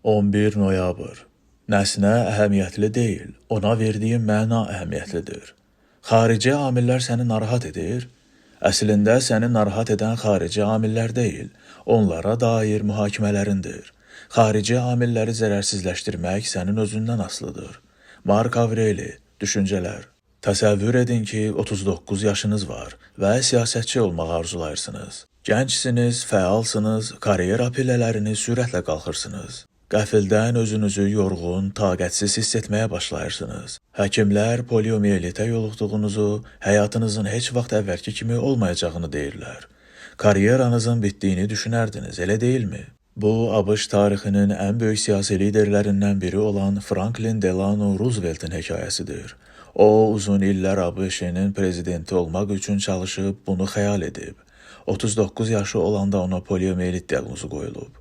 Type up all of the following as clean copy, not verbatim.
11 noyabr. Nəsnə əhəmiyyətli deyil, ona verdiyin məna əhəmiyyətlidir. Xarici amillər səni narahat edir. Əslində səni narahat edən xarici amillər deyil, onlara dair mühakimələrindir. Xarici amilləri zərərsizləşdirmək sənin özündən asılıdır. Mark Avreli, Düşüncələr. Təsəvvür edin ki, 39 yaşınız var və siyasətçi olmağı arzulayırsınız. Gəncsiniz, fəalsınız, karyera pillələrini sürətlə qalxırsınız. Qəfildən özünüzü yorğun, taqətsiz hiss etməyə başlayırsınız. Həkimlər poliomielitə yoluxduğunuzu, həyatınızın heç vaxt əvvəlki kimi olmayacağını deyirlər. Karyeranızın bitdiyini düşünərdiniz, elə deyilmi? Bu, ABŞ tarixinin ən böyük siyasi liderlərindən biri olan Franklin Delano Roosevelt'in hekayəsidir. O, uzun illər ABŞ-nin prezidenti olmaq üçün çalışıb bunu xəyal edib. 39 yaşı olanda ona poliomielit diaqnozu qoyulub.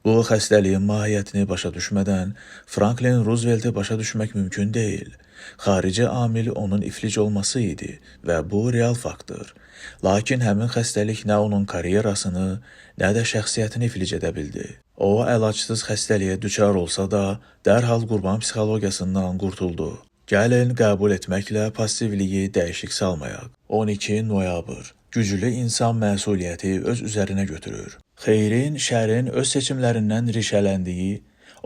Bu xəstəliyin mahiyyətini başa düşmədən Franklin Roosevelt'i başa düşmək mümkün deyil. Xarici amil onun iflic olması idi və bu real faktdır. Lakin həmin xəstəlik nə onun karyerasını, nə də şəxsiyyətini iflic edə bildi. O, əlacısız xəstəliyə düçar olsa da, dərhal qurban psixologiyasından qurtuldu. Gəlin qəbul etməklə passivliyi dəyişik salmayaq. 12 noyabr. Güclü insan məsuliyyəti öz üzərinə götürür. Xeyrin, şərin öz seçimlərindən rişələndiyi,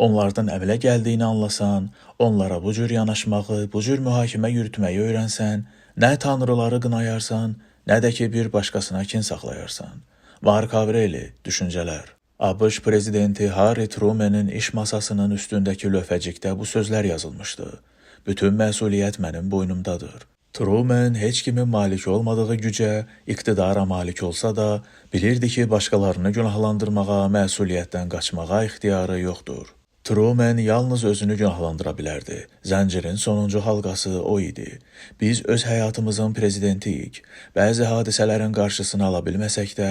onlardan əmələ gəldiyini anlasan, onlara bu cür yanaşmağı, bu cür mühakimə yürütməyi öyrənsən, nə tanrıları qınayarsan, nə də ki bir başqasına kin saxlayarsan. Mark Avreli, Düşüncələr. ABŞ prezidenti Harry Truman'ın iş masasının üstündəki lövhəcikdə bu sözlər yazılmışdı. Bütün məsuliyyət mənim boynumdadır. Truman heç kimin malik olmadığı gücə, iqtidara malik olsa da, bilirdi ki, başqalarını günahlandırmağa, məsuliyyətdən qaçmağa ixtiyarı yoxdur. Truman yalnız özünü günahlandıra bilərdi. Zəncirin sonuncu halqası o idi. Biz öz həyatımızın prezidentiyik. Bəzi hadisələrin qarşısını ala bilməsək də,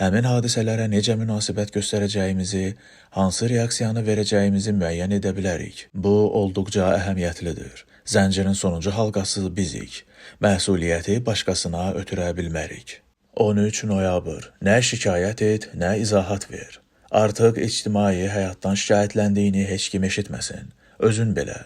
həmin hadisələrə necə münasibət göstərəcəyimizi, hansı reaksiyanı verəcəyimizi müəyyən edə bilərik. Bu, olduqca əhəmiyyətlidir. Zəncirin sonuncu halqası bizik. Məsuliyyəti başqasına ötürə bilmərik. 13 noyabr. Nə şikayət et, nə izahat ver. Artıq ictimai həyatdan şikayətləndiyini heç kim eşitməsin. Özün belə.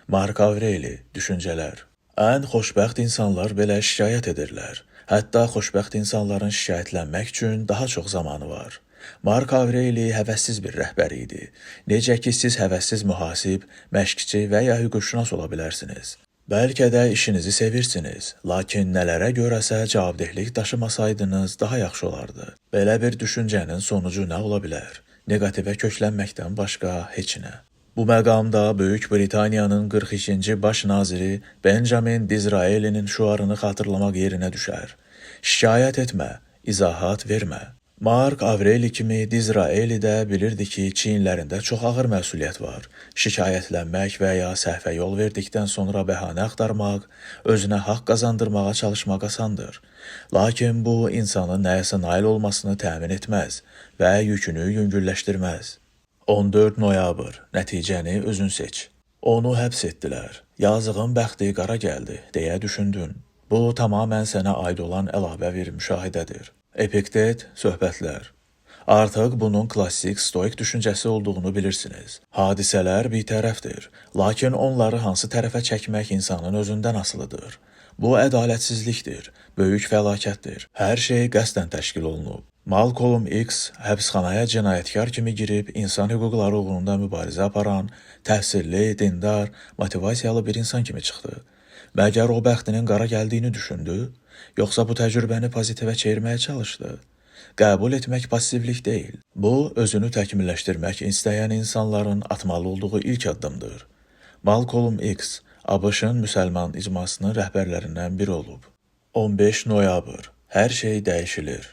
Mark Avreli, Düşüncələr. Ən xoşbəxt insanlar belə şikayət edirlər. Hətta xoşbəxt insanların şikayətlənmək üçün daha çox zamanı var. Mark Avreli həvəssiz bir rəhbər idi. Necə ki, siz həvəssiz mühasib, məşqçi və ya hüquqşünas ola bilərsiniz. Bəlkə də işinizi sevirsiniz, lakin nələrə görəsə cavabdehlik daşımasaydınız daha yaxşı olardı. Belə bir düşüncənin sonucu nə ola bilər? Negativə köklənməkdən başqa heç nə. Bu məqamda Böyük Britaniyanın 42-ci baş naziri Benjamin Disraeli'nin şüarını xatırlamaq yerinə düşər. Şikayət etmə, izahat vermə. Mark Avreli kimi Disraeli də bilirdi ki, çiyinlərində çox ağır məsuliyyət var. Şikayətlənmək və ya səhvə yol verdikdən sonra bəhanə axtarmaq, özünə haqq qazandırmağa çalışmaq asandır. Lakin bu, insanın nəyəsə nail olmasını təmin etməz və yükünü yüngülləşdirməz. 14 noyabr. Nəticəni özün seç. Onu həbs etdilər. Yazığın bəxti qara gəldi, deyə düşündün. Bu, tamamən sənə aid olan əlavə bir müşahidədir. Epiktet, söhbətlər. Artıq bunun klassik stoik düşüncəsi olduğunu bilirsiniz. Hadisələr bir tərəfdir, lakin onları hansı tərəfə çəkmək insanın özündən asılıdır. Bu ədalətsizlikdir, böyük fəlakətdir. Hər şey qəsdən təşkil olunub. Malcolm X həbsxanaya cinayətkar kimi girib insan hüquqları uğrunda mübarizə aparan, təhsilli, dindar, motivasiyalı bir insan kimi çıxdı. Məgər o bəxtinin qara gəldiyini düşündü? Yoxsa bu təcrübəni pozitivə çevirməyə çalışdı? Qəbul etmək passivlik deyil. Bu, özünü təkmilləşdirmək istəyən insanların atmalı olduğu ilk addımdır. Malcolm X, ABŞ-ın müsəlman icmasının rəhbərlərindən biri olub. 15 noyabr. Hər şey dəyişilir.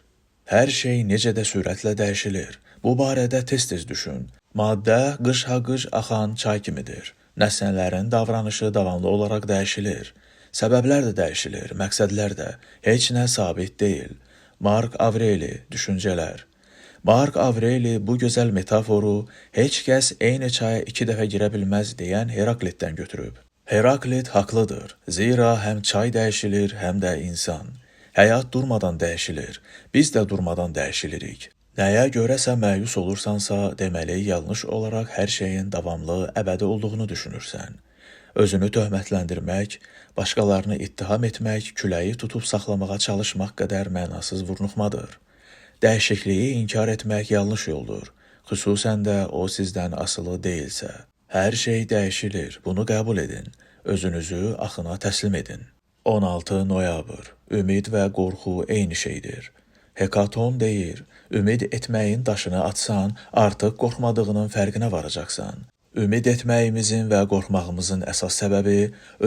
Hər şey necə də sürətlə dəyişilir. Bu barədə tez-tez düşün. Maddə qış-ha-qış axan çay kimidir. Nəsnələrin davranışı davamlı olaraq dəyişilir. Səbəblər də dəyişilir, məqsədlər də. Heç nə sabit deyil. Mark Avreli, Düşüncələr. Mark Avreli bu gözəl metaforu heç kəs eyni çaya 2 dəfə girə bilməz deyən Heraklitdən götürüb. Heraklit haqlıdır. Zira həm çay dəyişilir, həm də insan. Həyat durmadan dəyişilir. Biz də durmadan dəyişilirik. Nəyə görəsə məyus olursansa, deməli yanlış olaraq hər şeyin davamlı, əbədi olduğunu düşünürsən. Özünü töhmətləndirmək, başqalarını ittiham etmək, küləyi tutub saxlamağa çalışmaq qədər mənasız vurnuxmadır. Dəyişikliyi inkar etmək yanlış yoldur, xüsusən də o sizdən asılı deyilsə. Hər şey dəyişilir, bunu qəbul edin, özünüzü axına təslim edin. 16 noyabr. Ümid və qorxu eyni şeydir. Hekaton deyir, ümid etməyin daşını atsan, artıq qorxmadığının fərqinə varacaqsan. Ümid etməyimizin və qorxmağımızın əsas səbəbi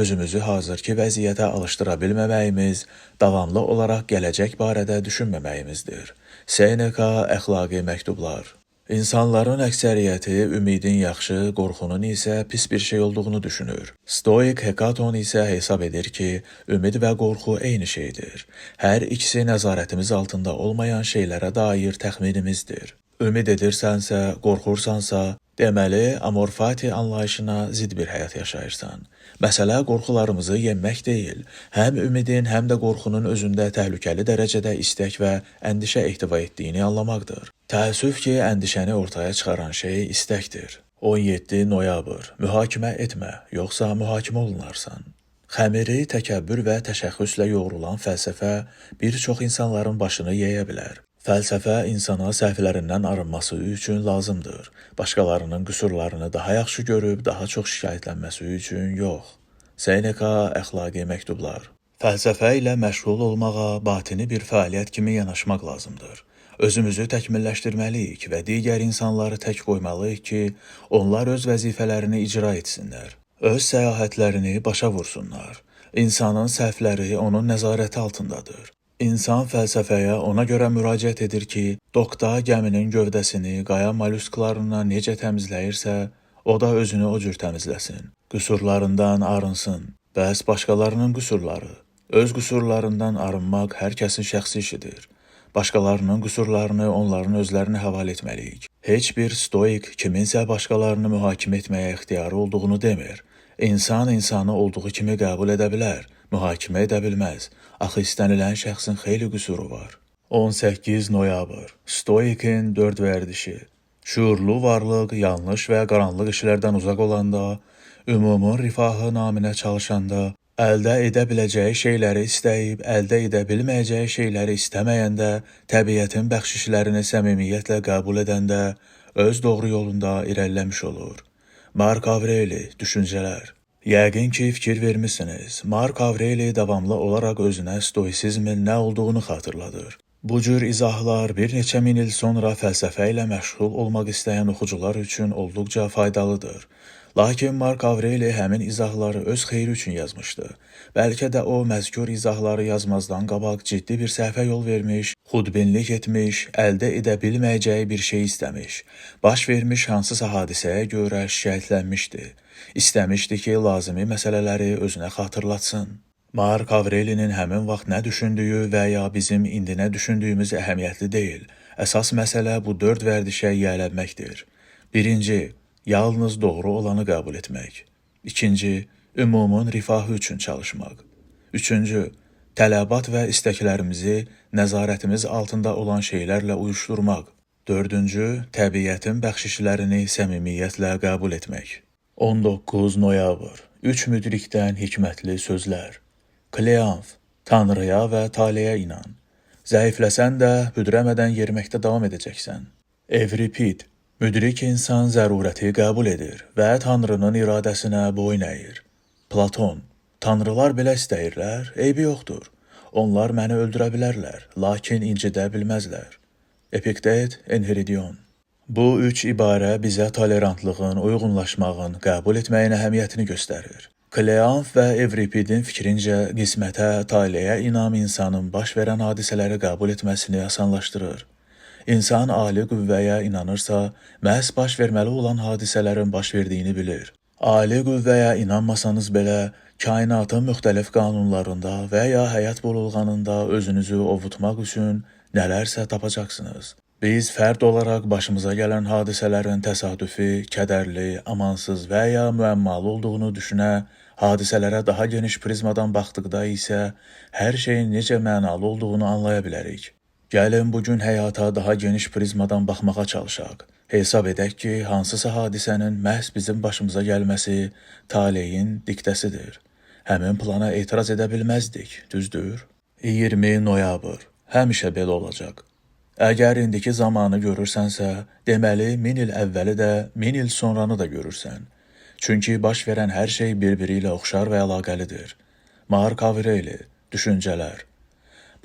özümüzü hazırki vəziyyətə alışdıra bilməməyimiz, davamlı olaraq gələcək barədə düşünməməyimizdir. Seneca əxlaqi məktublar. İnsanların əksəriyyəti ümidin yaxşı, qorxunun isə pis bir şey olduğunu düşünür. Stoik Hekaton isə hesab edir ki, ümid və qorxu eyni şeydir. Hər ikisi nəzarətimiz altında olmayan şeylərə dair təxminimizdir. Ümid edirsənsə, qorxursansa, deməli, amorfati anlayışına zid bir həyat yaşayırsan. Məsələ qorxularımızı yenmək deyil, həm ümidin, həm də qorxunun özündə təhlükəli dərəcədə istək və əndişə ehtiva etdiyini anlamaqdır. Təəssüf ki, əndişəni ortaya çıxaran şey istəkdir. 17 noyabr. Mühakimə etmə, yoxsa mühakimə olunarsan. Xəmiri, təkəbbür və təşəxxüslə yoğrulan fəlsəfə bir çox insanların başını yeyə bilər. Fəlsəfə insana səhvlərindən arınması üçün lazımdır. Başqalarının qüsurlarını daha yaxşı görüb, daha çox şikayətlənməsi üçün yox. Seneca əxlaqi məktublar. Fəlsəfə ilə məşğul olmağa batini bir fəaliyyət kimi yanaşmaq lazımdır. Özümüzü təkmilləşdirməliyik və digər insanları tək qoymalıyıq ki, onlar öz vəzifələrini icra etsinlər. Öz səyahətlərini başa vursunlar. İnsanın səhvləri onun nəzarəti altındadır. İnsan fəlsəfəyə ona görə müraciət edir ki, dokda gəminin gövdəsini qaya mollusklarından necə təmizləyirsə, o da özünü o cür təmizləsin. Qüsurlarından arınsın. Bəs başqalarının qüsurları? Öz qüsurlarından arınmaq hər kəsin şəxsi işidir. Başqalarının qüsurlarını onların özlərinə həvalə etməliyik. Heç bir stoik kiminsə başqalarını mühakimə etməyə ixtiyarı olduğunu demir. İnsan insanı olduğu kimi qəbul edə bilər, mühakimə edə bilməz. Axı istənilən şəxsin xeyli qüsuru var. 18 noyabr. Stoikin 4 vərdişi. Şuurlu varlıq yanlış və qaranlıq işlərdən uzaq olanda, ümumun rifahı naminə çalışanda, əldə edə biləcəyi şeyləri istəyib, əldə edə bilməyəcəyi şeyləri istəməyəndə, təbiətin bəxşişlərini səmimiyyətlə qəbul edəndə, öz doğru yolunda irəliləmiş olur. Mark Avreli, düşüncələr. Yəqin ki, fikir vermişsiniz. Mark Avreli davamlı olaraq özünə stoisizmin nə olduğunu xatırladır. Bu cür izahlar bir neçə min il sonra fəlsəfə ilə məşğul olmaq istəyən oxucular üçün olduqca faydalıdır. Lakin Mark Avreli həmin izahları öz xeyri üçün yazmışdı. Bəlkə də o məzkur izahları yazmazdan qabaq ciddi bir səhvə yol vermiş, xudbinlik etmiş, əldə edə bilməyəcəyi bir şey istəmiş, baş vermiş hansısa hadisəyə görə şikayətlənmişdi. İstəmişdi ki, lazımi məsələləri özünə xatırlatsın. Mark Avrelinin həmin vaxt nə düşündüyü və ya bizim indi nə düşündüyümüz əhəmiyyətli deyil. Əsas məsələ bu 4 vərdişə yiyələnməkdir. 1. Yalnız doğru olanı qəbul etmək. 2. Ümumun rifahı üçün çalışmaq. 3. Tələbat və istəklərimizi nəzarətimiz altında olan şeylərlə uyuşturmaq. 4. Təbiətin bəxşişlərini səmimiyyətlə qəbul etmək. 19 noyabr. 3 müdrikdən hikmətli sözlər. Kleanf, Tanrıya və taleyə inan. Zəifləsən də büdrəmədən yeriməkdə davam edəcəksən. Evripid, müdrik insan zərurəti qəbul edir və Tanrının iradəsinə boyun əyir. Platon, tanrılar belə istəyirlər, eybi yoxdur. Onlar məni öldürə bilərlər, lakin incidə bilməzlər. Epiktet, Enhiridion. Bu 3 ibarə bizə tolerantlığın, uyğunlaşmağın, qəbul etməyin əhəmiyyətini göstərir. Kleanf və Evripidin fikrincə qismətə, taleyə inam insanın baş verən hadisələri qəbul etməsini asanlaşdırır. İnsan ali qüvvəyə inanırsa, məhz baş verməli olan hadisələrin baş verdiyini bilir. Ali qüvvəyə inanmasanız belə, kainatın müxtəlif qanunlarında və ya həyat bululğanında özünüzü ovutmaq üçün nələrsə tapacaqsınız. Biz fərd olaraq başımıza gələn hadisələrin təsadüfi, kədərli, amansız və ya müəmmalı olduğunu düşünə, hadisələrə daha geniş prizmadan baxdıqda isə hər şeyin necə mənalı olduğunu anlaya bilərik. Gəlin bugün həyata daha geniş prizmadan baxmağa çalışaq. Hesab edək ki, hansısa hadisənin məhz bizim başımıza gəlməsi taleyin diktəsidir. Həmin plana etiraz edə bilməzdik, düzdür? 20 noyabr. Həmişə belə olacaq. Əgər indiki zamanı görürsənsə, deməli 1000 il əvvəli də, 1000 il sonranı da görürsən. Çünki baş verən hər şey bir-biri ilə oxşar və əlaqəlidir. Mark Aureli, Düşüncələr.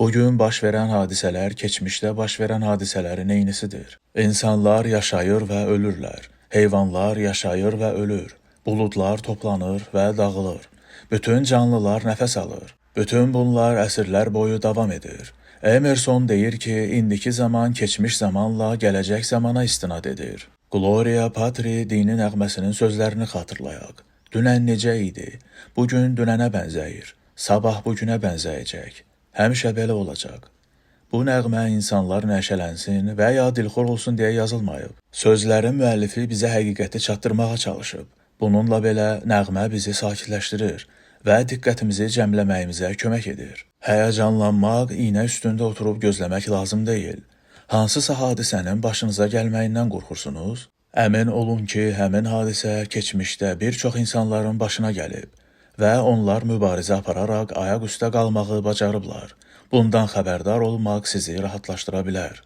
Bugün baş verən hadisələr keçmişdə baş verən hadisələrin eynisidir. İnsanlar yaşayır və ölürlər. Heyvanlar yaşayır və ölür. Buludlar toplanır və dağılır. Bütün canlılar nəfəs alır. Bütün bunlar əsrlər boyu davam edir. Emerson deyir ki, indiki zaman keçmiş zamanla gələcək zamana istinad edir. Gloria Patri dini nəğməsinin sözlərini xatırlayaq. Dünən necə idi? Bugün dünənə bənzəyir. Sabah bugünə bənzəyəcək. Həmişə belə olacaq. Bu nəğmə insanlar nəşələnsin və ya dilxor olsun deyə yazılmayıb. Sözlərin müəllifi bizə həqiqəti çatdırmağa çalışıb. Bununla belə nəğmə bizi sakitləşdirir və diqqətimizi cəmləməyimizə kömək edir. Həyəcanlanmaq, iynə üstündə oturub gözləmək lazım deyil. Hansısa hadisənin başınıza gəlməyindən qorxursunuz? Əmin olun ki, həmin hadisə keçmişdə bir çox insanların başına gəlib və onlar mübarizə apararaq ayaq üstə qalmağı bacarıblar. Bundan xəbərdar olmaq sizi rahatlaşdıra bilər.